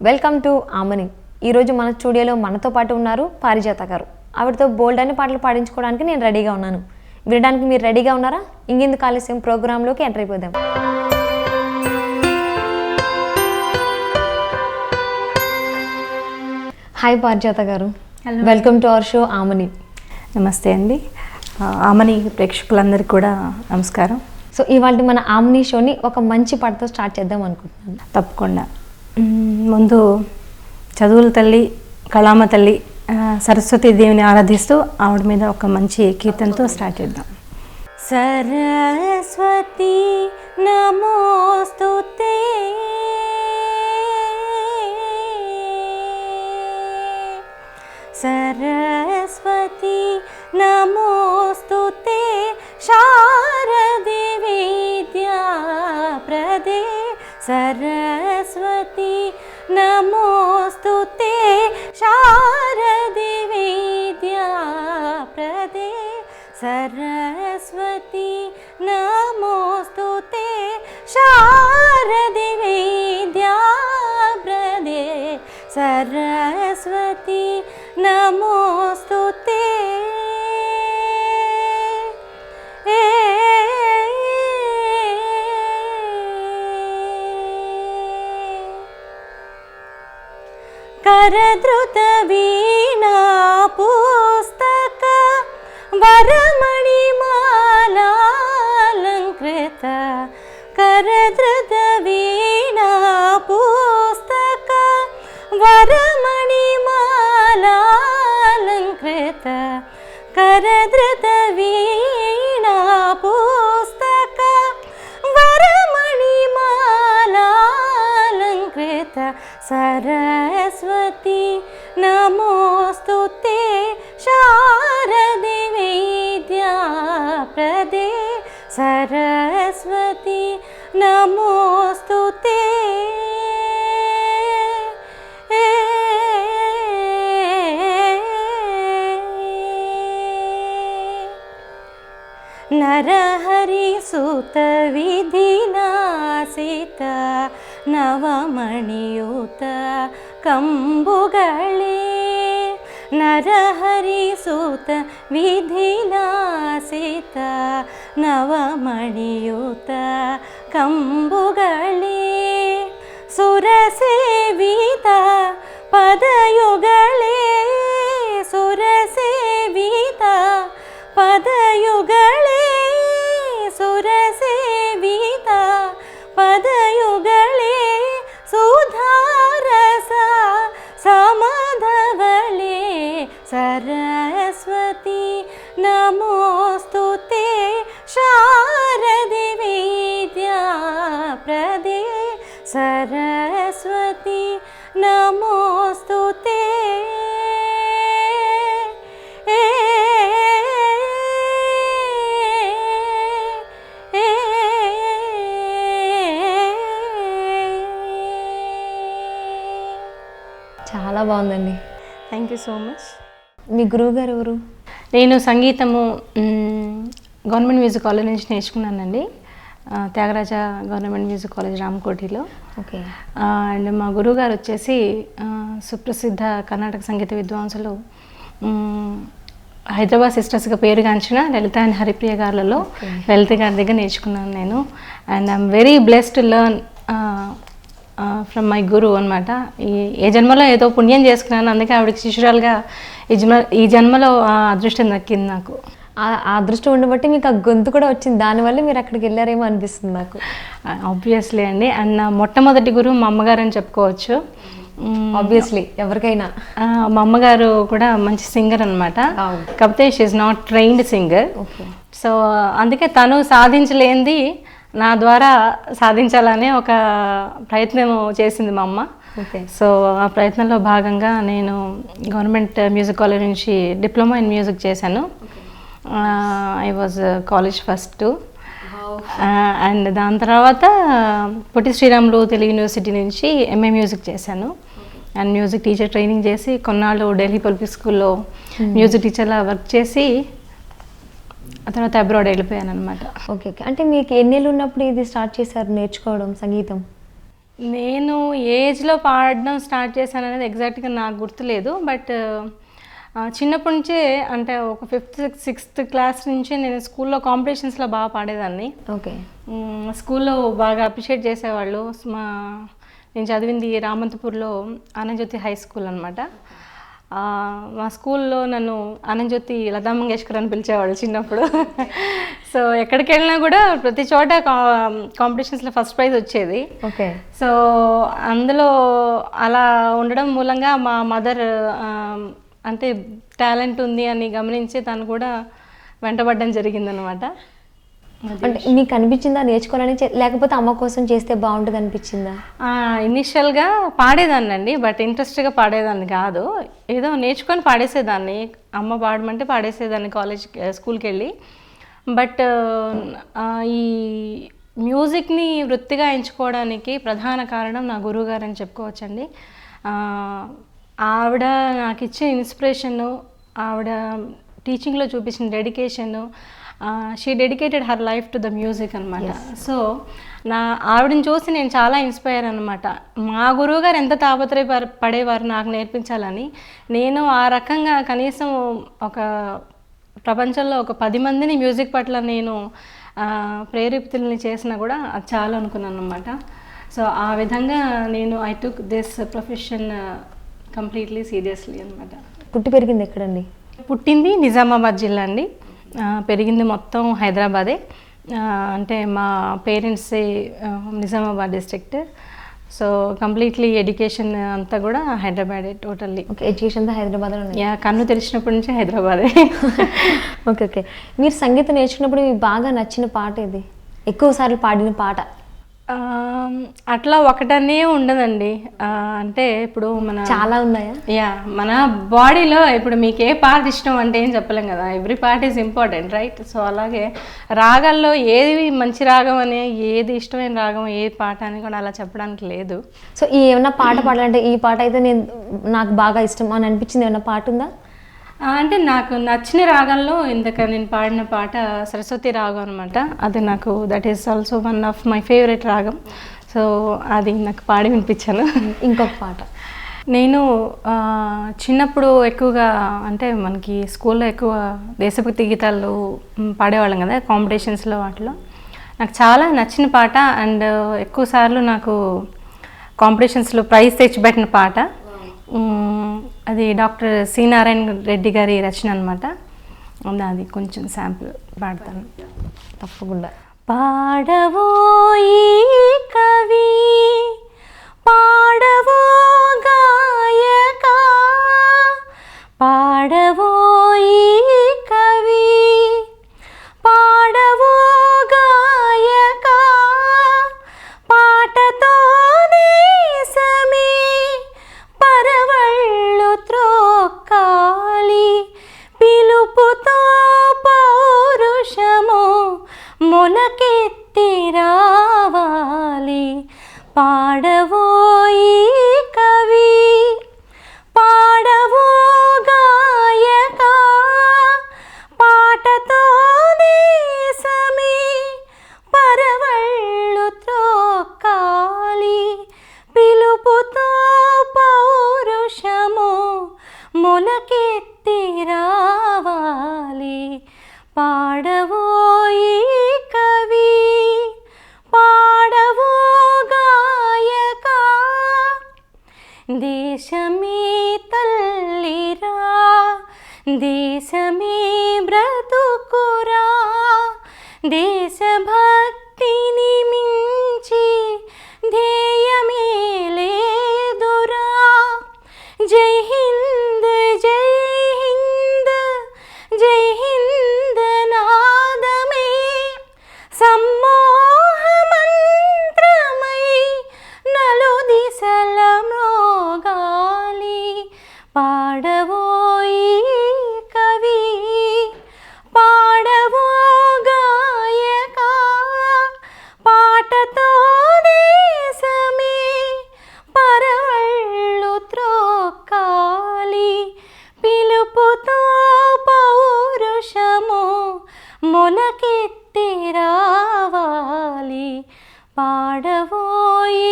Welcome to Amani. ఈరోజు మన స్టూడియోలో మనతో పాటు ఉన్నారు పారిజాత గారు. ఆవిడతో బోల్డ్ అని పాటలు పాడించుకోవడానికి నేను రెడీగా ఉన్నాను. వినడానికి మీరు రెడీగా ఉన్నారా? ఇంకెందుకు ఆలస్యం, ప్రోగ్రాంలోకి ఎంటర్ అయిపోదాం. హాయ్ పారిజాత గారు, welcome to our show Aamani. నమస్తే అండి. ఆమని ప్రేక్షకులందరికీ కూడా నమస్కారం. సో ఇవాళ మన ఆమని షోని ఒక మంచి పాటతో స్టార్ట్ చేద్దాం అనుకుంటున్నాను. తప్పకుండా. ముందు చదువుల తల్లి కళామ తల్లి సరస్వతి దేవిని ఆరాధిస్తూ ఆవిడ మీద ఒక మంచి కీర్తనతో స్టార్ట్ చేద్దాం. సరస్వతి నమోస్తుతే సరస్వతి నమోస్తుతే శారదే విద్యా ప్రదే సరస్వతి నమోస్తుతే శారదే విద్యా ప్రదే సరస్వతి నమోస్తుతే శారదే విద్యా ప్రదే సరస్వతి నమోస్తుతే కరధృత వీణా పుస్తక వరమణి మాలాలంకృత కరధృత వీణా పుస్తక వరమణి మాలాలంకృత కరధృత వీణా పుస్తక వరమణి మాలాలంకృత సరస్వతి నమోస్తుతే శారదే విద్యా ప్రదే సరస్వతి నమోస్తుతే నరహరి సుత విధినాసిత ನವಮಣಿಯೂತ ಕಂಬುಗಳೇ ನರಹರಿಸೂತ ವಿಧಿನಾಸಿತ ನವಮಣಿಯೂತ ಕಂಬುಗಳೇ ಸುರಸೇವಿತ ಪದಯುಗಳೇ ಸುರಸೇವಿತ ಪದಯುಗಳೇ ಸುರಸೇವಿತ ಪದಯುಗಳೇ ಸುಧಾರಸ ಸಮಧವಳೆ ಸರಸ್ವತಿ ನಮೋಸ್ತುತೆ ಶಾರದೆ ವಿದ್ಯಾ ಪ್ರದೇ ಸರಸ್ವತಿ ನಮೋಸ್ತುತೆ చాలా బాగుందండి. Thank you so much. మీ గురువు గారు ఎవరు? నేను సంగీతము గవర్నమెంట్ మ్యూజిక్ కాలేజ్ నుంచి నేర్చుకున్నానండి. త్యాగరాజ గవర్నమెంట్ మ్యూజిక్ కాలేజ్ రామకోటిలో. ఓకే. అండ్ మా గురువు గారు వచ్చేసి సుప్రసిద్ధ కర్ణాటక సంగీత విద్వాంసులు హైదరాబాద్ సిస్టర్స్గా పేరుగాంచిన లలిత అండ్ హరిప్రియ గారులలో లలిత గారి దగ్గర నేర్చుకున్నాను నేను. And I'm very blessed to learn from my guru అనమాట. ఏ జన్మలో ఏదో పుణ్యం చేసుకున్నాను, అందుకే ఆవిడకి శిష్యురాలుగా ఈ జన్మలో అదృష్టం దక్కింది నాకు. ఆ అదృష్టం ఉండబట్టి మీకు ఆ గొంతు కూడా వచ్చింది, దానివల్ల మీరు అక్కడికి వెళ్ళారేమో అనిపిస్తుంది నాకు. ఆబ్వియస్లీ అండి. అండ్ నా మొట్టమొదటి గురువు మా అమ్మగారు అని చెప్పుకోవచ్చు. ఆబ్వియస్లీ ఎవరికైనా. మా అమ్మగారు కూడా మంచి సింగర్ అనమాట. కాకపోతే she is not trained singer. So అందుకే తను సాధించలేనిది నా ద్వారా సాధించాలనే ఒక ప్రయత్నం చేసింది మా అమ్మ. సో ఆ ప్రయత్నంలో భాగంగా నేను గవర్నమెంట్ మ్యూజిక్ కాలేజ్ నుంచి డిప్లొమా ఇన్ మ్యూజిక్ చేశాను. I was college first. And దాని తర్వాత పొట్టి శ్రీరాములు తెలుగు యూనివర్సిటీ నుంచి ఎంఏ మ్యూజిక్ చేశాను. అండ్ మ్యూజిక్ టీచర్ ట్రైనింగ్ చేసి కొన్నాళ్ళు ఢిల్లీ పబ్లిక్ స్కూల్లో మ్యూజిక్ టీచర్లా వర్క్ చేసి ఆ తర్వాత అబ్రాడ్ వెళ్ళిపోయాను అనమాట. Okay okay. అంటే మీకు ఎన్నేళ్ళు ఉన్నప్పుడు ఇది స్టార్ట్ చేశారు నేర్చుకోవడం సంగీతం? నేను ఏజ్లో పాడడం స్టార్ట్ చేశాను అనేది ఎగ్జాక్ట్గా నాకు గుర్తులేదు. బట్ చిన్నప్పటి నుంచే అంటే ఒక 5th 6th క్లాస్ నుంచి నేను స్కూల్లో కాంపిటీషన్స్లో బాగా పాడేదాన్ని. ఓకే. స్కూల్లో బాగా అప్రిషియేట్ చేసేవాళ్ళు. నేను చదివింది రామంతపూర్లో ఆనందజ్యోతి హై స్కూల్ అనమాట. మా స్కూల్లో నన్ను ఆనందజ్యోతి లతా మంగేష్కర్ అని పిలిచేవాళ్ళు చిన్నప్పుడు. సో ఎక్కడికి వెళ్ళినా కూడా ప్రతి చోట కాంపిటీషన్స్లో ఫస్ట్ ప్రైజ్ వచ్చేది. ఓకే. సో అందులో అలా ఉండడం మూలంగా మా మదర్ అంటే టాలెంట్ ఉంది అని గమనించి తను కూడా వెంటబడడం జరిగిందనమాట. అంటే మీకు అనిపించిందా నేర్చుకోవాలని, లేకపోతే అమ్మ కోసం చేస్తే బాగుంటుంది అనిపించిందా? ఇనిషియల్గా పాడేదాన్ని అండి, బట్ ఇంట్రెస్ట్గా పాడేదాన్ని కాదు. ఏదో నేర్చుకొని పాడేసేదాన్ని. అమ్మ పాడమంటే పాడేసేదాన్ని స్కూల్కి వెళ్ళి. బట్ ఈ మ్యూజిక్ని వృత్తిగా ఎంచుకోవడానికి ప్రధాన కారణం నా గురువుగారు అని చెప్పుకోవచ్చండి. ఆవిడ నాకు ఇచ్చే ఇన్స్పిరేషను, ఆవిడ టీచింగ్లో చూపించిన dedication, she dedicated her life to the music అనమాట. సో ఆవిడని చూసి నేను చాలా ఇన్స్పైర్ అనమాట. మా గురువు గారు ఎంత పడేవారు నాకు నేర్పించాలని. నేను ఆ రకంగా కనీసం ఒక ప్రపంచంలో ఒక 10 మందిని మ్యూజిక్ పట్ల నేను ప్రేరేపితుల్ని చేసినా కూడా అది చాలా అనుకున్నాను అనమాట. సో ఆ విధంగా నేను I took this profession completely seriously అనమాట. పుట్టి పెరిగింది ఎక్కడండి? పుట్టింది నిజామాబాద్ జిల్లా అండి. పెరిగింది మొత్తం హైదరాబాదే. అంటే మా parents Nizamabad district. So completely education అంతా కూడా హైదరాబాదే టోటల్లీ. ఓకే. ఎడ్యుకేషన్ అంతా హైదరాబాద్లో? కన్ను తెరిచినప్పటి నుంచి హైదరాబాదే. ఓకే. ఓకే. మీరు సంగీతం నేర్చుకున్నప్పుడు మీకు బాగా నచ్చిన పాట ఏది? ఎక్కువ సార్లు పాడిన పాట? అట్లా ఒకటనే ఉండదండి. అంటే ఇప్పుడు చాలా ఉన్నాయా? మన బాడీలో ఇప్పుడు మీకు ఏ పార్ట్ ఇష్టం అంటే ఏం చెప్పలేం కదా. Every part is important, right? So అలాగే రాగాల్లో ఏది మంచి రాగం అని, ఏది ఇష్టమైన రాగం, ఏ పాట అని కూడా అలా చెప్పడానికి లేదు. సో ఏమన్నా పాట పాడాలంటే ఈ పాట అయితే నాకు బాగా ఇష్టం అని అనిపించింది ఏమన్నా పాట ఉందా? అంటే నాకు నచ్చిన రాగంలో ఇందాక నేను పాడిన పాట సరస్వతి రాగం అనమాట. అది నాకు that is also one of my favourite రాగం. సో అది నాకు పాడి వినిపించాను. ఇంకొక పాట? నేను చిన్నప్పుడు ఎక్కువగా అంటే మనకి స్కూల్లో ఎక్కువ దేశభక్తి గీతాలు పాడేవాళ్ళం కదా కాంపిటీషన్స్లో. వాటిలో నాకు చాలా నచ్చిన పాట అండ్ ఎక్కువసార్లు నాకు కాంపిటీషన్స్లో ప్రైజ్ తెచ్చిపెట్టిన పాట అది డాక్టర్ సి నారాయణ రెడ్డి గారి రచన అనమాట. అది కొంచెం శాంపుల్ పాడతాను. తప్పకుండా. పాడవోయి కవి, పాడవో గాయక, పాడవోయి కవి, పాడవో గాయక, పాటతో దేశమే పరవళ్ళు త్రోక్కాలి, పిలుపుతో పౌరుషము మొలకెత్తి రావాలి. పాడవోయి కవి, పాడవో గాయక, పాటతో దేశమే పరవళ్ళు త్రోక్కాలి, పిలుపుతో పౌరుషము మొలకెత్తి రావాలి. పాడవోయి కవి, పాడవో గాయక. దేశమే తల్లిరా, దేశమే బ్రతుకురా, దేశభక్తిని మించి ధ్యేయమే లేదురా. జై హింద్, జై హింద్, జై హింద్ నాదమే సమ్మోహ మంత్రమై నలు దిశల మ్రోగాలి. పాడవోయి కవి, పాడవో గాయక, పాటతో దేశమే పరవళ్ళు త్రోక్కాలి, పిలుపుతో పౌరుషము మొలకెత్తి రావాలి. పాడవోయి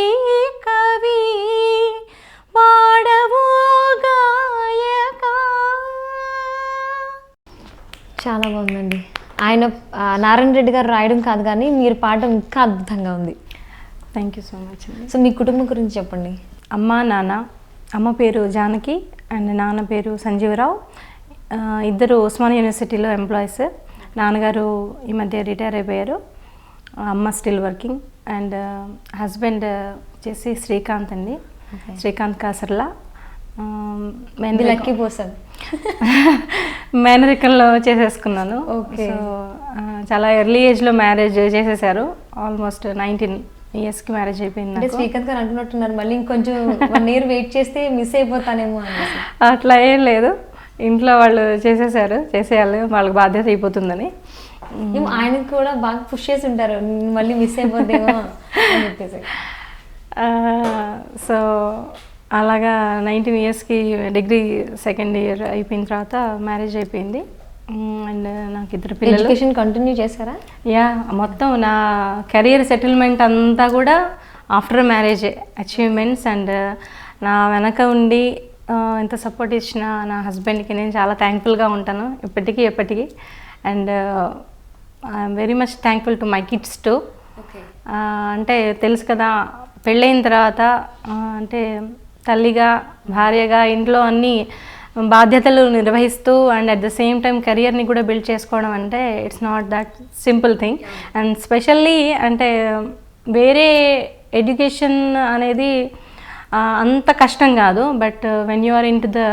చాలా బాగుందండి. ఆయన నారాయణ రెడ్డి గారు రాయడం కాదు కానీ మీరు పాడడం ఇంకా అద్భుతంగా ఉంది. థ్యాంక్ యూ సో మచ్ అండి. సో మీ కుటుంబం గురించి చెప్పండి. అమ్మ నాన్న, అమ్మ పేరు జానకి అండ్ నాన్న పేరు సంజీవరావు. ఇద్దరు ఉస్మానియా యూనివర్సిటీలో ఎంప్లాయీస్. నాన్నగారు ఈ మధ్య రిటైర్ అయిపోయారు. అమ్మ స్టిల్ వర్కింగ్. అండ్ హస్బెండ్ వచ్చేసి శ్రీకాంత్ అండి. శ్రీకాంత్ కాసర్లా. Lucky person. మేనరికంలో చేసేసుకున్నాను. ఓకే. సో చాలా ఎర్లీ ఏజ్లో మ్యారేజ్ చేసేసారు. ఆల్మోస్ట్ 19 yearsకి మ్యారేజ్ అయిపోయింది అంటే నాకు. శ్రీకాంత్ గారు అంటున్నట్టున్నారు మళ్ళీ ఇంకొంచెం 1 year వెయిట్ చేస్తే మిస్ అయిపోతానేమో అనేసి. అట్లా ఏం లేదు, ఇంట్లో వాళ్ళు చేసేసారు, చేసేయాలి, వాళ్ళకి బాధ్యత అయిపోతుందని. ఆయనకు కూడా బాగా పుష్ చేసి ఉంటారు మళ్ళీ మిస్ అయిపోతేమో అని చెప్పేసి. సో అలాగా 19 yearsకి డిగ్రీ 2nd year అయిపోయిన తర్వాత మ్యారేజ్ అయిపోయింది. అండ్ నాకు 2 పిల్లలు. ఎడ్యుకేషన్ కంటిన్యూ చేశారా? యా, మొత్తం నా కెరియర్ సెటిల్మెంట్ అంతా కూడా ఆఫ్టర్ మ్యారేజ్ అచీవ్మెంట్స్. అండ్ నా వెనక ఉండి ఎంత సపోర్ట్ ఇచ్చిన నా హస్బెండ్కి నేను చాలా థ్యాంక్ఫుల్గా ఉంటాను ఇప్పటికీ ఎప్పటికీ. And I'm very much thankful to my kids to. అంటే తెలుసు కదా, పెళ్ళైన తర్వాత అంటే తల్లిగా, భార్యగా ఇంట్లో అన్ని బాధ్యతలు నిర్వహిస్తూ and at the same time కెరియర్ని కూడా బిల్డ్ చేసుకోవడం అంటే it's not that simple thing. And specially అంటే వేరే ఎడ్యుకేషన్ అనేది అంత కష్టం కాదు. But when you are into the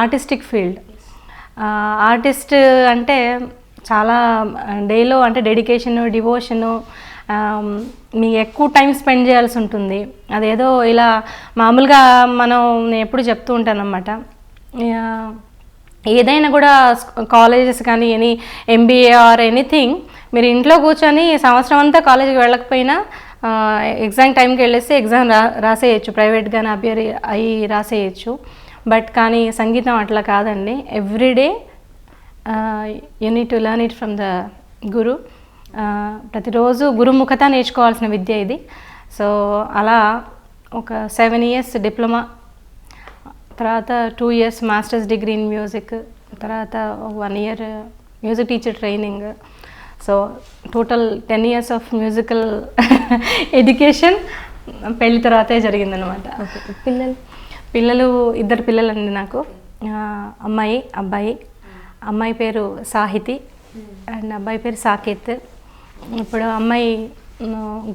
artistic field, artist అంటే చాలా డేలో అంటే డెడికేషను, డివోషను, మీకు ఎక్కువ టైం స్పెండ్ చేయాల్సి ఉంటుంది. అదేదో ఇలా మామూలుగా నేను ఎప్పుడు చెప్తూ ఉంటానన్నమాట, ఏదైనా కూడా కాలేజెస్ కానీ MBA ఆర్ ఎనీథింగ్, మీరు ఇంట్లో కూర్చొని సంవత్సరం అంతా కాలేజీకి వెళ్ళకపోయినా ఎగ్జామ్ టైంకి వెళ్ళేసి ఎగ్జామ్ రాసేయచ్చు, ప్రైవేట్గానే అపియర్ అయ్యి రాసేయచ్చు. బట్ కానీ సంగీతం అట్లా కాదండి. Every day you need to learn it from the guru. ప్రతిరోజు గురుముఖత నేర్చుకోవాల్సిన విద్య ఇది. సో అలా ఒక 7 years డిప్లొమా, తర్వాత 2 years masters degree in music, తర్వాత 1 year music teacher training. So total 10 years of musical education పెళ్లి తర్వాతే జరిగిందనమాట. పిల్లలు 2 పిల్లలండి నాకు, అమ్మాయి అబ్బాయి. అమ్మాయి పేరు సాహితి అండ్ అబ్బాయి పేరు సాకేత్. ఇప్పుడు అమ్మాయి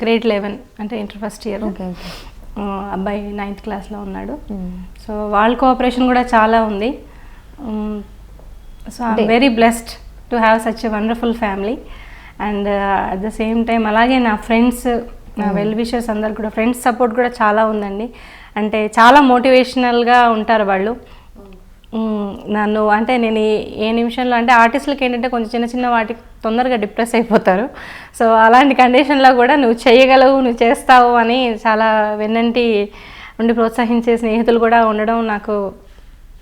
grade 11 అంటే ఇంటర్ ఫస్ట్ ఇయర్, అబ్బాయి 9th క్లాస్లో ఉన్నాడు. సో వాళ్ళ కోఆపరేషన్ కూడా చాలా ఉంది. So I'm very blessed to have such a wonderful family. And at the same time అలాగే నా ఫ్రెండ్స్, నా వెల్ విషర్స్ అందరు కూడా, ఫ్రెండ్స్ సపోర్ట్ కూడా చాలా ఉందండి. అంటే చాలా మోటివేషనల్గా ఉంటారు వాళ్ళు. నన్ను అంటే నేను ఏ నిమిషంలో అంటే ఆర్టిస్టులకి ఏంటంటే కొంచెం చిన్న వాటికి తొందరగా డిప్రెస్ అయిపోతారు. సో అలాంటి కండిషన్లో కూడా నువ్వు చేయగలవు, నువ్వు చేస్తావు అని చాలా వెన్నంటి ఉండి ప్రోత్సహించే స్నేహితులు కూడా ఉండడం నాకు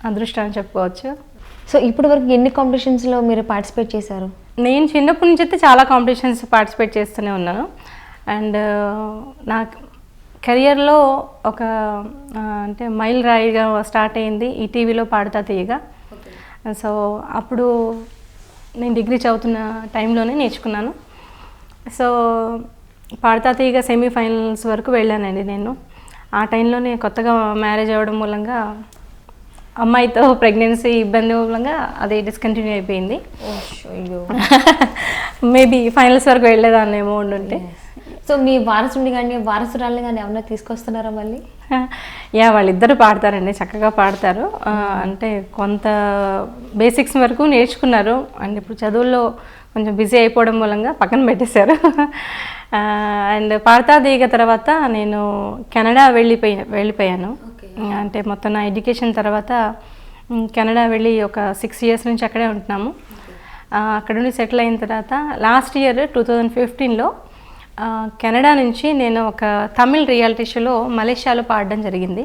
అదృష్టం అని చెప్పుకోవచ్చు. సో ఇప్పటి వరకు ఎన్ని కాంపిటీషన్స్లో మీరు పార్టిసిపేట్ చేశారు? నేను చిన్నప్పటి నుంచి అయితే చాలా కాంపిటీషన్స్ పార్టిసిపేట్ చేస్తూనే ఉన్నాను. అండ్ నా కెరియర్లో ఒక అంటే మైల్ రాయిగా స్టార్ట్ అయింది ఈటీవీలో పాడుతా తీయగా. సో అప్పుడు నేను డిగ్రీ చదువుతున్న టైంలోనే నేర్చుకున్నాను. సో పాడుతా తీయగా సెమీఫైనల్స్ వరకు వెళ్ళానండి నేను. ఆ టైంలోనే కొత్తగా మ్యారేజ్ అవ్వడం మూలంగా, అమ్మాయితో ప్రెగ్నెన్సీ ఇబ్బంది మూలంగా అది డిస్కంటిన్యూ అయిపోయింది. మేబీ ఫైనల్స్ వరకు వెళ్ళేదాన్నేమో ఉండుంటే. సో మీ వారసుని కానీ వారసురాలని కానీ ఏమన్నా తీసుకొస్తున్నారా మళ్ళీ? యా, వాళ్ళిద్దరు పాడతారండి, చక్కగా పాడతారు. అంటే కొంత బేసిక్స్ వరకు నేర్చుకున్నారు. అండ్ ఇప్పుడు చదువుల్లో కొంచెం బిజీ అయిపోవడం మూలంగా పక్కన పెట్టేశారు. అండ్ పాడతా దిగ తర్వాత నేను కెనడా వెళ్ళిపోయాను. అంటే మొత్తం నా ఎడ్యుకేషన్ తర్వాత కెనడా వెళ్ళి ఒక 6 years నుంచి అక్కడే ఉంటున్నాము. అక్కడ నుండి సెటిల్ అయిన తర్వాత లాస్ట్ ఇయర్ 2015లో కెనడా నుంచి నేను ఒక తమిళ్ రియాలిటీ షోలో మలేషియాలో పాడడం జరిగింది.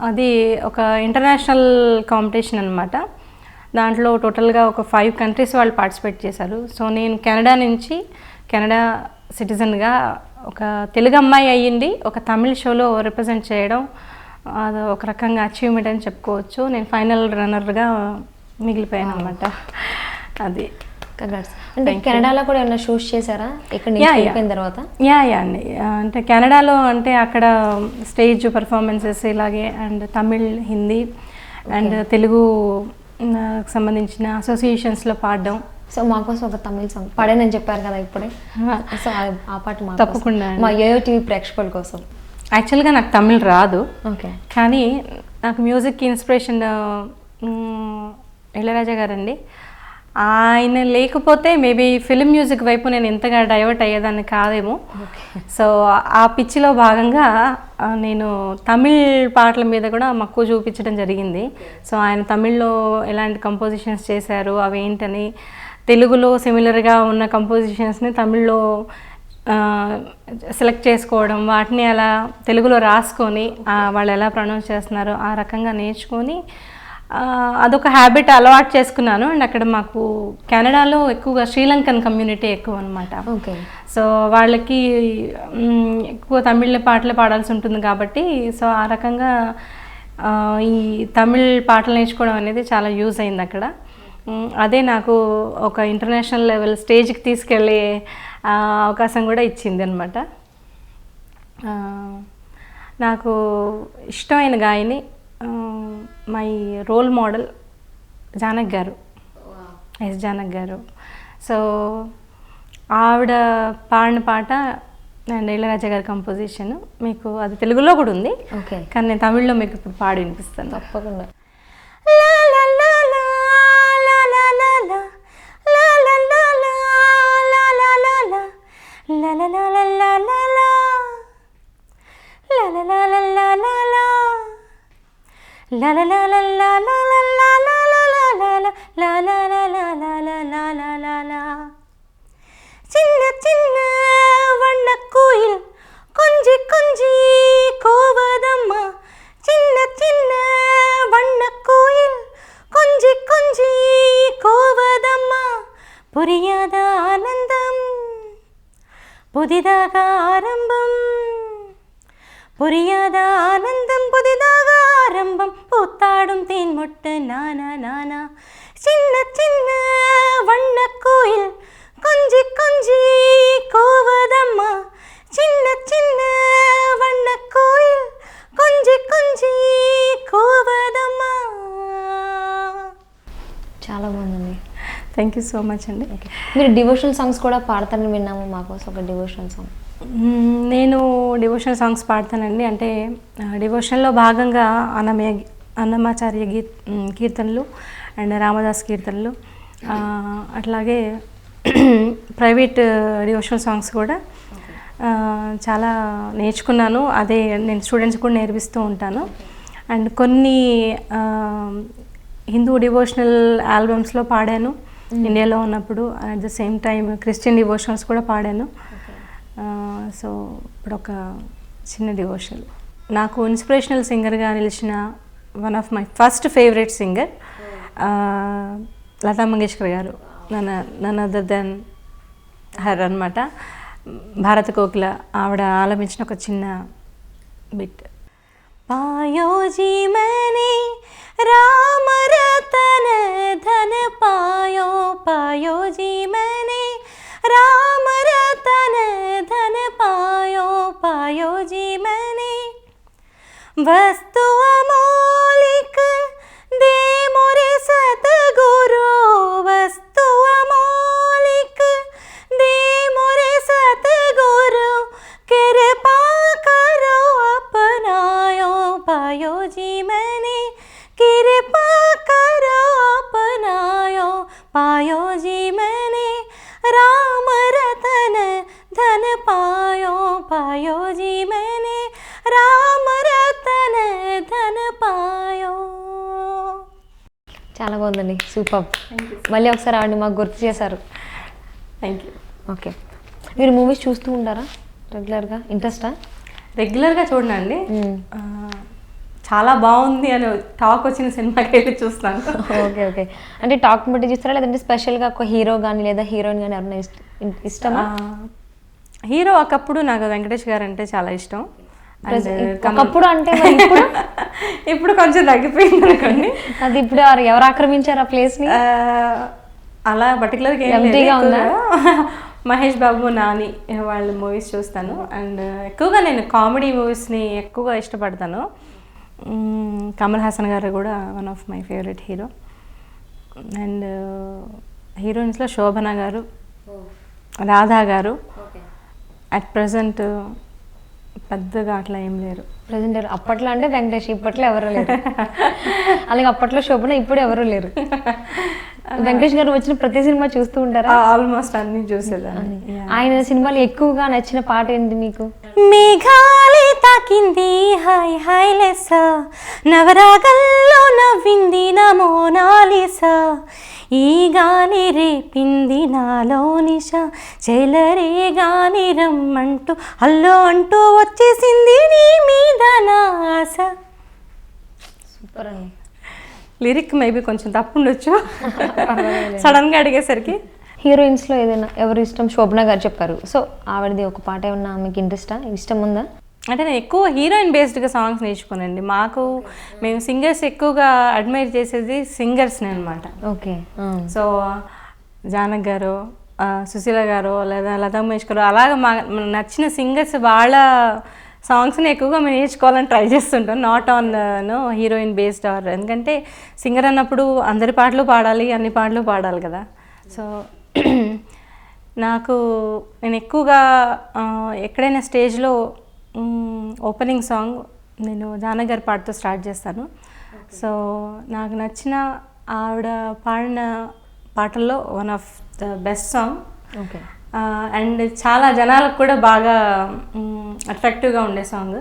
అది ఒక ఇంటర్నేషనల్ కాంపిటీషన్ అనమాట. దాంట్లో టోటల్గా ఒక 5 countries వాళ్ళు పార్టిసిపేట్ చేశారు. సో నేను కెనడా నుంచి, కెనడా సిటిజన్గా ఒక తెలుగు అమ్మాయి అయ్యింది ఒక తమిళ్ షోలో రిప్రజెంట్ చేయడం, అది ఒక రకంగా అచీవ్మెంట్ అని చెప్పుకోవచ్చు. నేను ఫైనల్ రన్నర్గా మిగిలిపోయాను అనమాట. అది. కంగ్రాట్స్. అంటే కెనడాలో కూడా ఏమైనా షూస్ చేశారా ఇక్కడ నుంచి అయిపోయిన తర్వాత? యా అండి, అంటే కెనడాలో అంటే అక్కడ స్టేజ్ పర్ఫార్మెన్సెస్ ఇలాగే, అండ్ తమిళ్, హిందీ అండ్ తెలుగు సంబంధించిన అసోసియేషన్స్లో పాడడం. సో మాకోసం ఒక తమిళ సాంగ్ పాడేనని చెప్పారు కదా ఇప్పుడే, సో ఆ పాట తప్పకుండా మా యోయో టీవీ ప్రేక్షకుల కోసం. యాక్చువల్గా నాకు తమిళ్ రాదు, ఓకే, కానీ నాకు మ్యూజిక్కి ఇన్స్పిరేషన్ ఇళయరాజా గారండి. ఆయన లేకపోతే మేబీ ఫిల్మ్ మ్యూజిక్ వైపు నేను ఇంతగా డైవర్ట్ అయ్యేదాన్ని కాదేమో. సో ఆ పిచ్చిలో భాగంగా నేను తమిళ్ పాటల మీద కూడా మక్కువ చూపించడం జరిగింది. సో ఆయన తమిళ్లో ఎలాంటి కంపోజిషన్స్ చేశారు అవేంటని, తెలుగులో సిమిలర్గా ఉన్న కంపోజిషన్స్ని తమిళ్లో సెలెక్ట్ చేసుకోవడం, వాటిని అలా తెలుగులో రాసుకొని వాళ్ళు ఎలా ప్రొనౌన్స్ చేస్తున్నారో ఆ రకంగా నేర్చుకొని అదొక హ్యాబిట్ అలవాటు చేసుకున్నాను. అండ్ అక్కడ మాకు కెనడాలో ఎక్కువగా శ్రీలంకన్ కమ్యూనిటీ ఎక్కువ అనమాట. ఓకే, సో వాళ్ళకి ఎక్కువ తమిళ పాటలు పాడాల్సి ఉంటుంది కాబట్టి, సో ఆ రకంగా ఈ తమిళ్ పాటలు నేర్చుకోవడం అనేది చాలా యూజ్ అయింది అక్కడ. అదే నాకు ఒక ఇంటర్నేషనల్ లెవెల్ స్టేజ్కి తీసుకెళ్ళే అవకాశం కూడా ఇచ్చింది అనమాట. నాకు ఇష్టమైన గాయని మై రోల్ మోడల్ జానక్ గారు, ఎస్ జానక్ గారు. సో ఆవిడ పాడిన పాట అండ్ ఇళయరాజా గారి కంపోజిషన్, మీకు అది తెలుగులో కూడా ఉంది, ఓకే, కానీ నేను తమిళ్లో మీకు ఇప్పుడు పాడి వినిపిస్తాను. తప్పకుండా. చిన్న చిన్న వన్న కోయిల్ కొంజి కొంజి కోవదమ్మ, చిన్న చిన్న వన్న కోయిల్ కొంజి కొంజి కోవదమ్మ, புரியாத ஆனந்தம் புதிதாக ஆரம்பம், புரியாத ஆனந்தம் புதிதாக ஆரம்பம், பூத்தாடும் தேன் மொட்டு நானா நானா, சின்ன சின்ன வண்ண கோயில் கொஞ்சி கொஞ்சி கோவதம்மா, சின்ன சின்ன வண்ண கோயில் கொஞ்சி கொஞ்சி కోవదమ్మా. చాలా బాగుందండి. థ్యాంక్ యూ సో మచ్ అండి. మీరు డివోషనల్ సాంగ్స్ కూడా పాడతారని విన్నాము, మాకోసం ఒక డివోషనల్ సాంగ్. నేను డివోషనల్ సాంగ్స్ పాడతానండి. అంటే డివోషన్లో భాగంగా అన్నమాచార్య కీర్తనలు అండ్ రామదాస్ కీర్తనలు, అట్లాగే ప్రైవేట్ డివోషనల్ సాంగ్స్ కూడా చాలా నేర్చుకున్నాను. అదే నేను స్టూడెంట్స్ కూడా నేర్పిస్తూ ఉంటాను. అండ్ కొన్ని హిందూ డివోషనల్ ఆల్బమ్స్లో పాడాను ఇండియాలో ఉన్నప్పుడు. At the same time Christian devotionals కూడా పాడాను. సో ఇప్పుడు ఒక చిన్న డివోషనల్. నాకు ఇన్స్పిరేషనల్ సింగర్గా నిలిచిన one of my first favourite singer Lata Mangeshkar గారు. నన్ అదర్ దెన్ హర్ అనమాట. భారత కోకిల ఆవిడ ఆలపించిన ఒక చిన్న బిట్. पायोजी मैंने राम रतन धन पायो, पायोजी मैंने राम रतन धन पायो, पायोजी मैंने वस्तु अमौलिक दे मोरे सतगुरु, वस्तु अमौलिक दे मोरे सतगुरु, कृपा करो अपनायो, पायोजी मैंने कृपा करो अपनायो, पायोजी मैंने राम रतन धन पायो, पायोजी मैंने राम रतन धन पायो. చాలా బాగుందండి, సూపర్. మళ్ళీ ఒకసారి ఆవిడ మాకు గుర్తు చేశారు. Thank you. ఓకే, మీరు మూవీస్ చూస్తూ ఉంటారా రెగ్యులర్గా? ఇంట్రెస్టా? రెగ్యులర్గా చూడండి, చాలా బాగుంది అని టాక్ వచ్చిన సినిమాకి వెళ్ళి చూస్తాను. ఓకే ఓకే, అంటే టాక్ బట్టి చూస్తారా, లేదంటే స్పెషల్గా ఒక హీరో కానీ లేదా హీరోయిన్ కానీ ఎవరైనా ఇష్టమా? హీరో ఒకప్పుడు నాకు వెంకటేష్ గారు అంటే చాలా ఇష్టం. ఒకప్పుడు అంటే ఇప్పుడు కొంచెం తగ్గిపోయింది అనుకోండి. అది ఇప్పుడు ఎవరు ఆక్రమించారు ఆ ప్లేస్ని? అలా పర్టికులర్గా ఏం లేదు. ఎక్కువగా మహేష్ బాబు, నాని వాళ్ళ మూవీస్ చూస్తాను. అండ్ ఎక్కువగా నేను కామెడీ మూవీస్ని ఎక్కువగా ఇష్టపడతాను. కమల్ హాసన్ గారు కూడా one of my favourite hero. And హీరోయిన్స్లో శోభన గారు, రాధా గారు. అట్ ప్రజెంట్ పెద్దగా అట్లా ఏం లేరు. ప్రజెంట్ అప్పట్లో అంటే వెంకటేష్, ఇప్పట్లో ఎవరు లేరు. అలాగే అప్పట్లో శోభన, ఇప్పుడు ఎవరు లేరు. వెంకటేష్ గారు వచ్చిన ప్రతి సినిమా చూస్తూ ఉంటారా? ఆల్మోస్ట్ అన్ని చూసేదాన్ని. ఆయన సినిమాలు ఎక్కువగా నచ్చిన పాట ఏంటి మీకు? మేఘాలే తాకింది హాయ్ హాయ్ లెస, నవరాగల్లో నవ్వింది నా మోనాలిసా, ఈ గాలి రేపింది నాలో నిష, చెలరే గాని రమ్మంటూ హల్లో అంటూ వచ్చేసింది నీ మీద నా ఆశ. సూపర్ అండి. లిరిక్ మేబీ కొంచెం తప్పు ఉండొచ్చు సడన్గా అడిగేసరికి. హీరోయిన్స్లో ఏదైనా ఎవరు ఇష్టం? శోభన గారు చెప్పారు. సో ఆవిడది ఒక పాట ఏమన్నా మీకు ఇంట్రెస్టా, ఇష్టం ఉందా? అంటే నేను ఎక్కువ హీరోయిన్ బేస్డ్గా సాంగ్స్ నేర్చుకోనండి. మేము సింగర్స్ ఎక్కువగా అడ్మైర్ చేసేది సింగర్స్ని అనమాట. ఓకే. సో జానక్ గారు, సుశీల గారు, లేదా లతా మంగేష్కర్, అలాగా నచ్చిన సింగర్స్ వాళ్ళ సాంగ్స్ని ఎక్కువగా మేము నేర్చుకోవాలని ట్రై చేస్తుంటాం. Not on heroine based or, ఎందుకంటే సింగర్ అన్నప్పుడు అందరి పాటలు పాడాలి, అన్ని పాటలు పాడాలి కదా. సో నేను ఎక్కువగా ఎక్కడైనా స్టేజ్లో ఓపెనింగ్ సాంగ్ నేను జానక్ గారి పాటతో స్టార్ట్ చేస్తాను. సో నాకు నచ్చిన ఆవిడ పాడిన పాటల్లో one of the best song. Okay. And చాలా జనాలకు కూడా బాగా అట్రాక్టివ్గా ఉండే సాంగ్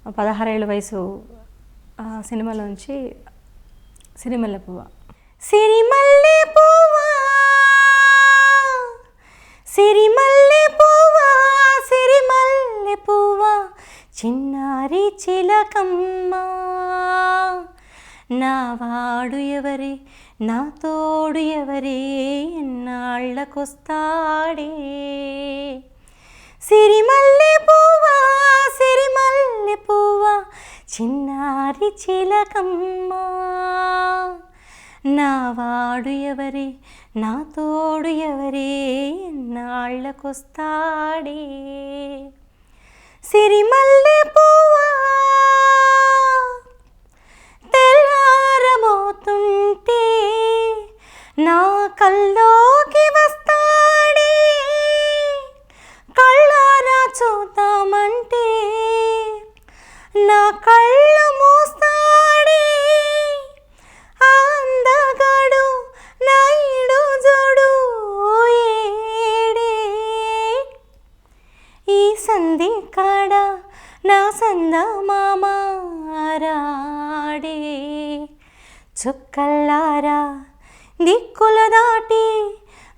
16 ఏళ్ళ వయసు సినిమాలోంచి సిరిమల్లె పువ్వ. సిరిమల్లె పువ్వా సిరిమల్లె పువ్వా సిరిమల్లె పువ్వా, చిన్నారి చిలకమ్మ, నా వాడు ఎవరే నా తోడు ఎవరే ఎన్నాళ్ళకొస్తాడే, సిరిమల్లె పువ్వా సిరిమల్లె పువ్వా, చిన్నారి చిలకమ్మ, నా వాడు ఎవరే నా తోడు ఎవరే ఎన్నాళ్ళకొస్తాడే, సిరిమల్లె పువ్వా తెల్లారబోతుంటే నా కల్లోకి వస్తాడే, కళ్ళారా చూద్దామంటే నా కళ్ళు మూస్తాడే, అందగాడు నాయుడు జోడు ఏడే, ఈ సంధి కాడ నా సంద మామ రాడే, చుక్కల్లారా దిక్కుల దాటి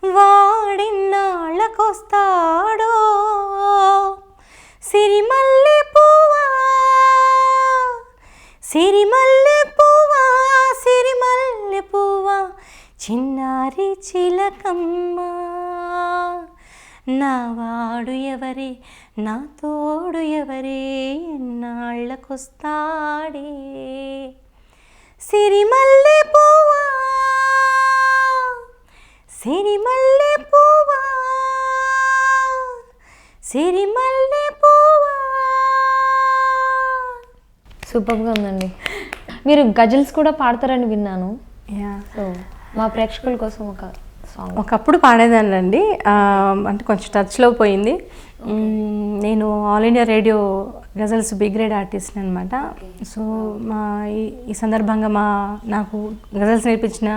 వాడిన్నాళ్ళకొస్తాడో, సిరిమల్లె పువ్వా సిరిమల్లె పువ్వా సిరిమల్లె పువ్వా, చిన్నారి చిలకమ్మ, నా వాడు ఎవరే నా తోడు ఎవరే ఎన్నాళ్ళకొస్తాడే, సిరిమల్లె పువ్వా సిరిమల్లె పువ్వా సిరిమల్లె పువ్వా. సూపర్గా ఉందండి. మీరు గజల్స్ కూడా పాడతారని విన్నాను. సో మా ప్రేక్షకుల కోసం ఒక సాంగ్. ఒకప్పుడు పాడేదానండి, అంటే కొంచెం టచ్లో పోయింది. నేను all India radio ghazals B grade ఆర్టిస్ట్ని అనమాట. సో ఈ సందర్భంగా నాకు గజల్స్ నేర్పించిన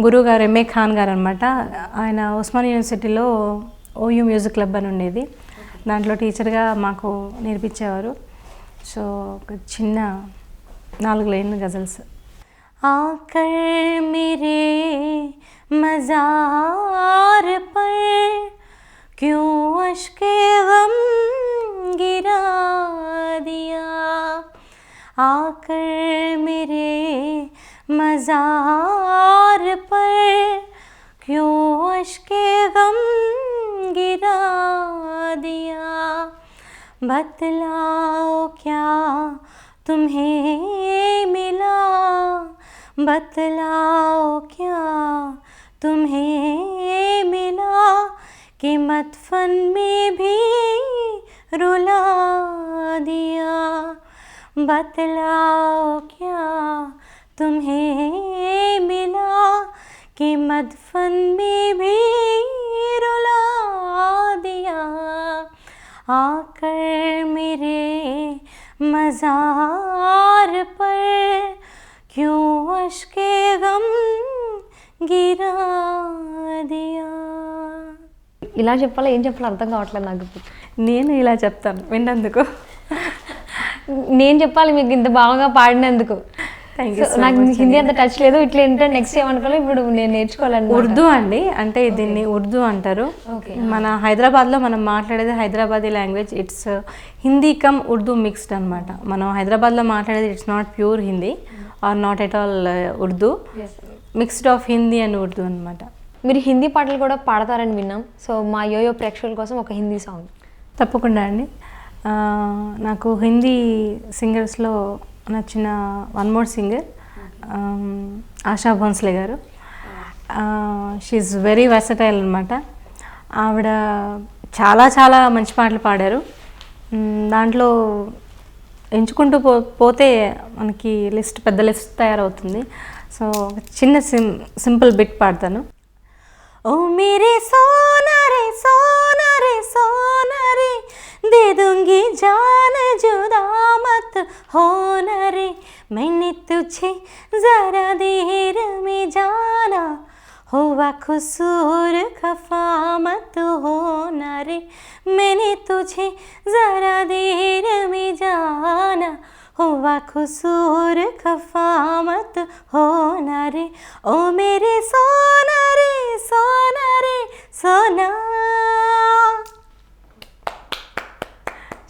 గురువు గారు ఎంఏ ఖాన్ గారు అనమాట. ఆయన ఉస్మానియా యూనివర్సిటీలో ఓయూ మ్యూజిక్ క్లబ్ అని ఉండేది, దాంట్లో టీచర్గా మాకు నేర్పించేవారు. సో ఒక చిన్న 4 లైన్లు గజల్స్. आकर मेरे मज़ार पर क्यों अश्के गम गिरा दिया, आकर मेरे मज़ार पर क्यों अश्के गम गिरा दिया, बतलाओ क्या तुम्हें मिला, बतलाओ क्या तुम्हें मिला कि मतफन में भी रुला दिया, बतलाओ क्या तुम्हें मिला कि मदफन में भी रुला दिया, आकर मेरे मज़ार पर क्यों अश्के गम गिरा दिया. ఇలా చెప్పాలా ఏం చెప్పాలో అర్థం కావట్లేదు నాకు. నేను ఇలా చెప్తాను విన్నందుకు. నేను చెప్పాలి మీకు ఇంత బాగా పాడినందుకు. నాకు హిందీ అంత టచ్ లేదు. ఇట్లా ఏంటంటే నెక్స్ట్ ఏమనుకోవాలి, ఇప్పుడు నేను నేర్చుకోవాలని. ఉర్దూ అండి, అంటే దీన్ని ఉర్దూ అంటారు. మన హైదరాబాద్లో మనం మాట్లాడేది Hyderabadi language. It's Hindi cum Urdu mixed అనమాట. మనం హైదరాబాద్లో మాట్లాడేది it's not pure Hindi or not at all Urdu, mixed of Hindi and Urdu అనమాట. మీరు హిందీ పాటలు కూడా పాడతారని విన్నాం. సో మా యోయో ప్రేక్షకుల కోసం ఒక హిందీ సాంగ్. తప్పకుండా అండి. నాకు హిందీ సింగర్స్లో నచ్చిన one more singer Asha Bhosle గారు. షీఈ్ వెరీ వెర్సటైల్ అనమాట. ఆవిడ చాలా చాలా మంచి పాటలు పాడారు. దాంట్లో ఎంచుకుంటూ పోతే మనకి పెద్ద లిస్ట్ తయారవుతుంది. సో చిన్న సింపుల్ బిట్ పాడతాను. ओ मेरे सोना रे सोना रे सोना रे, दे दूंगी जान जुदा मत होना रे, मैंने तुझे जरा देर में जाना, हुआ कसूर खफा मत होना रे, मैंने तुझे जरा देर में जाना, हुआ कसूर खफा मत होना रे, ओ मेरे सोना रे सोना रे सोना.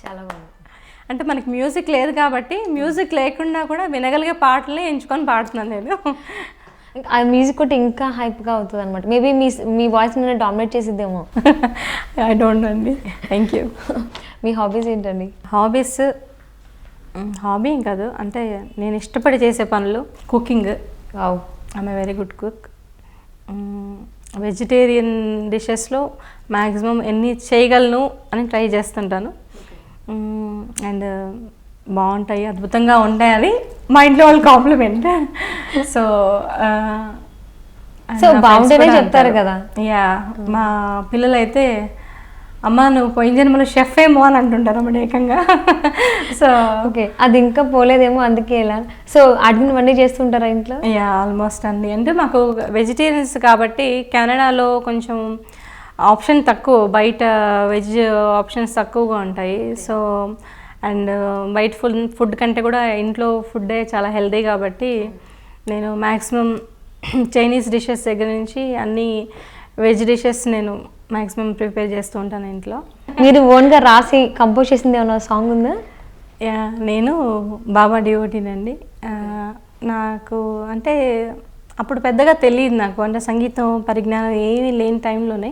చాలా బాగుంది. అంటే మనకి మ్యూజిక్ లేదు కాబట్టి మ్యూజిక్ లేకుండా కూడా వినగలిగే పాటలే ఎంచుకొని పాడుతున్నాను నేను. ఆ మ్యూజిక్ ఒకటి ఇంకా హైప్గా అవుతుంది అనమాట. మేబీ మీ వాయిస్ నేను డామినేట్ చేసిద్దేమో. ఐ డోంట్ నో అండి. Thank you. మీ హాబీస్ ఏంటండి? హాబీ ఏం కాదు, అంటే నేను ఇష్టపడి చేసే పనులు cooking. I'm a very good cook. Vegetarian డిషెస్లో మ్యాక్సిమం ఎన్ని చేయగలను అని ట్రై చేస్తుంటాను. అండ్ బాగుంటాయి, అద్భుతంగా ఉంటాయని మా ఇంట్లో వాళ్ళు కాంప్లిమెంట్. సో బాగుంటేనే చెప్తారు కదా. యా, మా పిల్లలు అయితే అమ్మ నువ్వు పోయిన జన్మలో షెఫ్ ఏమో అని అంటుంటారు అమ్మ ఏకంగా. సో ఓకే, అది ఇంకా పోలేదేమో అందుకే ఇలా. సో అడిగినవన్నీ చేస్తుంటారా ఇంట్లో? యా, ఆల్మోస్ట్ అన్ని. అంటే మాకు వెజిటేరియన్స్ కాబట్టి కెనడాలో కొంచెం ఆప్షన్ తక్కువ, బయట వెజ్ ఆప్షన్స్ తక్కువగా ఉంటాయి. సో అండ్ బయట ఫుడ్ కంటే కూడా ఇంట్లో ఫుడ్డే చాలా హెల్దీ కాబట్టి నేను మ్యాక్సిమం చైనీస్ డిషెస్ దగ్గర నుంచి అన్ని వెజ్ డిషెస్ నేను మ్యాక్సిమం ప్రిపేర్ చేస్తూ ఉంటాను ఇంట్లో. మీరు ఓన్గా రాసి కంపోజ్ చేసింది ఏమైనా సాంగ్ ఉందా? యా, నేను బాబా డివోటీనండి. నాకు అంటే అప్పుడు పెద్దగా తెలియదు నాకు, అంటే సంగీతం పరిజ్ఞానం ఏమీ లేని టైంలోనే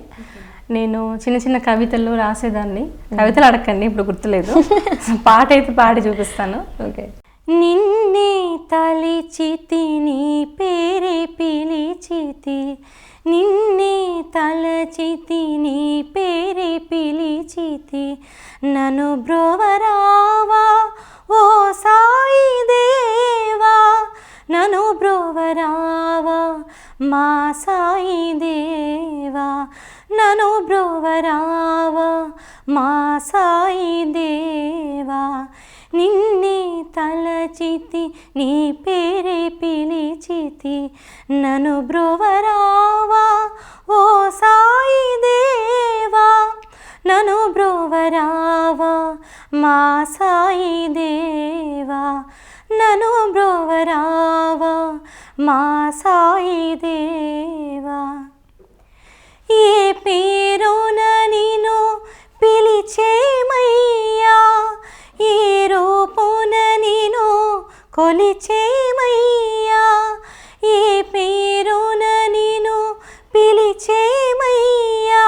నేను చిన్న చిన్న కవితలు రాసేదాన్ని. కవితలు అడగండి, ఇప్పుడు గుర్తులేదు. పాట అయితే పాడి చూపిస్తాను. ఓకే. నిన్నే తలచితి నీ పేరే పిలిచితి, నిన్నే తలచితి నీ పేరే పిలిచితి, నన్ను బ్రోవరావా ఓ సాయి దేవా, నన్ను బ్రోవరావా మా సాయి దేవా, నన్ను బ్రోవరావా మా సాయి దేవా, నిన్నే తలచితి నీ పేరే పిలిచితి, నన్ను బ్రోవరావా ఓ సాయి దేవా, నన్ను బ్రోవరావా మా సాయి దేవా, నన్ను బ్రోవరావా మా సాయి దేవా. ఏ పేరున నిన్ను పిలిచేమయ్యా, ఏ రూపున నిన్ను కొలిచేమయ్యా, ఏ పేరున నిన్ను పిలిచేమయ్యా,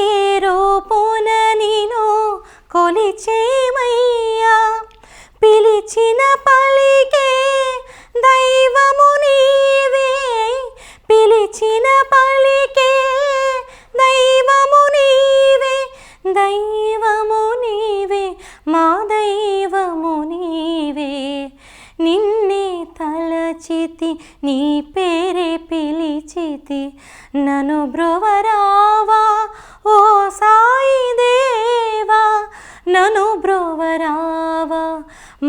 ఏ రూపున నిన్ను కొలిచేమయ్యా, పిలిచిన పలికే దైవము నీవే, పిలిచిన బ్రోవరావా ఓ సాయి దేవా, నన్ను బ్రోవరావా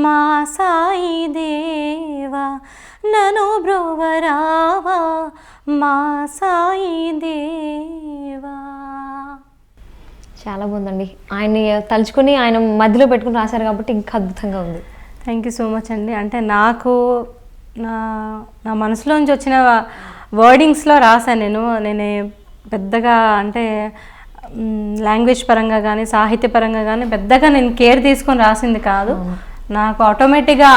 మా సాయి దేవా, నన్ను బ్రోవరావా మా సాయి దేవా. చాలా బాగుందండి. ఆయన్ని తలుచుకుని ఆయన మధ్యలో పెట్టుకుని రాశారు కాబట్టి ఇంకా అద్భుతంగా ఉంది. థ్యాంక్ యూ సో మచ్ అండి. అంటే నాకు నా మనసులోంచి వచ్చిన వర్డింగ్స్లో రాశాను నేను పెద్దగా అంటే లాంగ్వేజ్ పరంగా కానీ సాహిత్య పరంగా కానీ పెద్దగా నేను కేర్ తీసుకొని రాసింది కాదు. నాకు ఆటోమేటిక్గా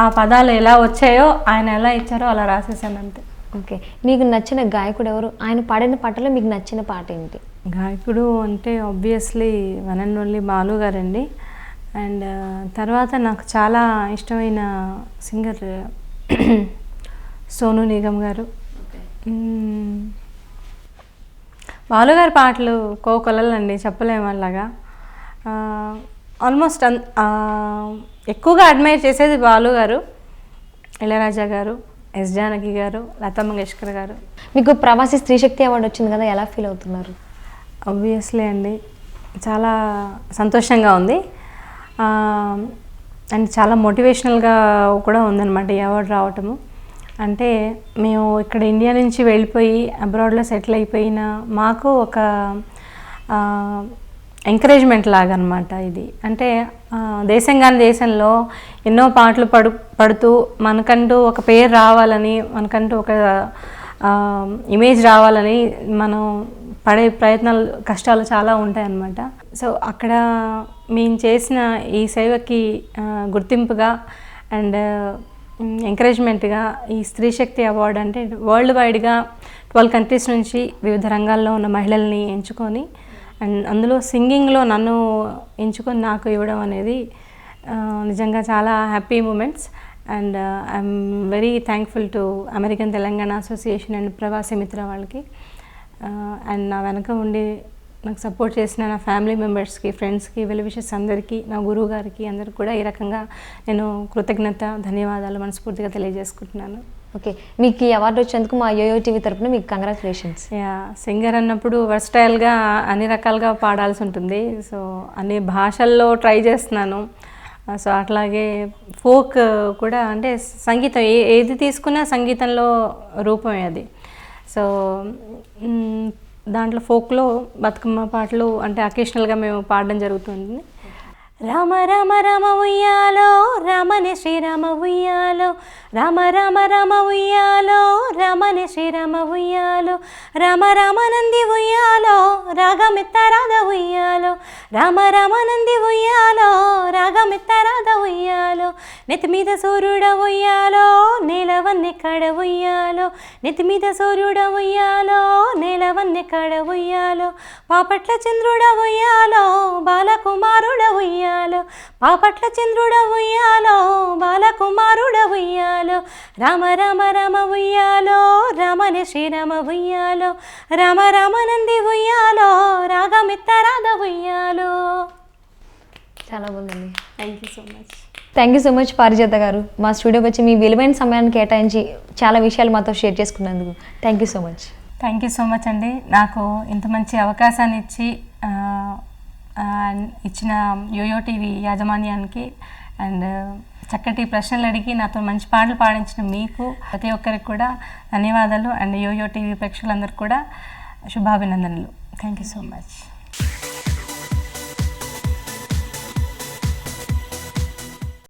ఆ పదాలు ఎలా వచ్చాయో ఆయన ఎలా ఇచ్చారో అలా రాసేసాను అంతే. ఓకే, మీకు నచ్చిన గాయకుడు ఎవరు? ఆయన పాడిన పాటలో మీకు నచ్చిన పాట ఏంటి? గాయకుడు అంటే obviously one and only Balu గారండి. అండ్ తర్వాత నాకు చాలా ఇష్టమైన సింగర్ సోను నిగమ్ గారు. బాలుగారి పాటలు కోకొలలండి, చెప్పలేము అలాగా. ఆల్మోస్ట్ ఎక్కువగా అడ్మైర్ చేసేది బాలు గారు, ఇళయరాజా గారు, ఎస్ జానకి గారు, లతా మంగేష్కర్ గారు. మీకు ప్రవాసి స్త్రీ శక్తి అవార్డు వచ్చింది కదా, ఎలా ఫీల్ అవుతున్నారు? ఆబ్వియస్లీ అండి చాలా సంతోషంగా ఉంది. అండ్ చాలా మోటివేషనల్గా కూడా ఉందన్నమాట ఈ అవార్డు రావటము. అంటే మేము ఇక్కడ ఇండియా నుంచి వెళ్ళిపోయి అబ్రాడ్లో సెటిల్ అయిపోయిన మాకు ఒక ఎంకరేజ్మెంట్ లాగా అనమాట ఇది. అంటే దేశంగాని దేశంలో ఎన్నో పాటలు పడుతూ మనకంటూ ఒక పేరు రావాలని, మనకంటూ ఒక ఇమేజ్ రావాలని మనం పడే ప్రయత్నాలు కష్టాలు చాలా ఉంటాయన్నమాట. సో అక్కడ మేము చేసిన ఈ సేవకి గుర్తింపుగా అండ్ ఎంకరేజ్మెంట్గా ఈ స్త్రీ శక్తి అవార్డు అంటే వరల్డ్ వైడ్గా 12 కంట్రీస్ నుంచి వివిధ రంగాల్లో ఉన్న మహిళల్ని ఎంచుకొని అండ్ అందులో సింగింగ్లో నన్ను ఎంచుకొని నాకు ఇవ్వడం అనేది నిజంగా చాలా happy moments. And I'm very thankful to American Telangana association and Pravasi Mitra వాళ్ళకి. అండ్ నా వెనక ఉండి నాకు సపోర్ట్ చేసిన నా ఫ్యామిలీ మెంబర్స్కి, ఫ్రెండ్స్కి, వెల్ విషెస్ అందరికీ, నా గురువు గారికి అందరికి కూడా ఈ రకంగా నేను కృతజ్ఞత ధన్యవాదాలు మనస్ఫూర్తిగా తెలియజేసుకుంటున్నాను. ఓకే, మీకు ఈ అవార్డు వచ్చేందుకు మా యోయో టీవీ తరపున మీకు కంగ్రాచులేషన్స్. సింగర్ అన్నప్పుడు వర్స్టైల్గా అన్ని రకాలుగా పాడాల్సి ఉంటుంది. సో అన్ని భాషల్లో ట్రై చేస్తున్నాను. సో అట్లాగే ఫోక్ కూడా అంటే సంగీతం ఏది తీసుకున్నా సంగీతంలో రూపమే అది. సో దాంట్లో ఫోక్లో బతుకమ్మ పాటలు అంటే అకేషనల్గా మేము పాడడం జరుగుతుంది. రామ రామ రామ ఉయ్యాలో రామనే శ్రీరామ ఉయ్యాలో, రామ రామ రామ ఉయ్యాలో రామనే శ్రీరామ ఉయ్యాలో, రామ రామ నంది ఉయ్యాలో రాగమెత్తరాధ ఉయ్యాలో, రామ రామ నంది ఉయ్యాలో రాగమెత్తరాధ ఉయ్యాలో, నెత్తి మీద సూర్యుడ ఉయ్యాలో నేలవన్నె కడ ఉయ్యాలో, నెత్తి మీద సూర్యుడ ఉయ్యాలో నేలవన్నె కడ ఉయ్యాలో, పాపట్ల చంద్రుడ ఉయ్యాలో బాలకుమారుడ ఉయ్యాలో, పాపట్ల చంద్రుడ ఉయ్యాలో బాలకుమారుడ ఉయ్యాలో, రామ రామ రామ ఉయ్యాలో రామనే శ్రీరామ ఉయ్యాలో, రామ రామ నంది ఉయ్యాలో రాగమెత్తరాధ ఉయ్యాలో. చాలా బాగుందండి. Thank you so much. Thank you so much పారిజాత గారు, మా స్టూడియోకి వచ్చి మీ విలువైన సమయాన్ని కేటాయించి చాలా విషయాలు మాతో షేర్ చేసుకున్నందుకు thank you so much. Thank you so much అండి. నాకు ఇంత మంచి అవకాశాన్ని ఇచ్చిన యోయో టీవీ యాజమాన్యానికి అండ్ చక్కటి ప్రశ్నలు అడిగి నాతో మంచి పాటలు పాడించిన మీకు ప్రతి ఒక్కరికి కూడా ధన్యవాదాలు. అండ్ యోయో టీవీ ప్రేక్షకులందరికీ కూడా శుభాభినందనలు. Thank you so much.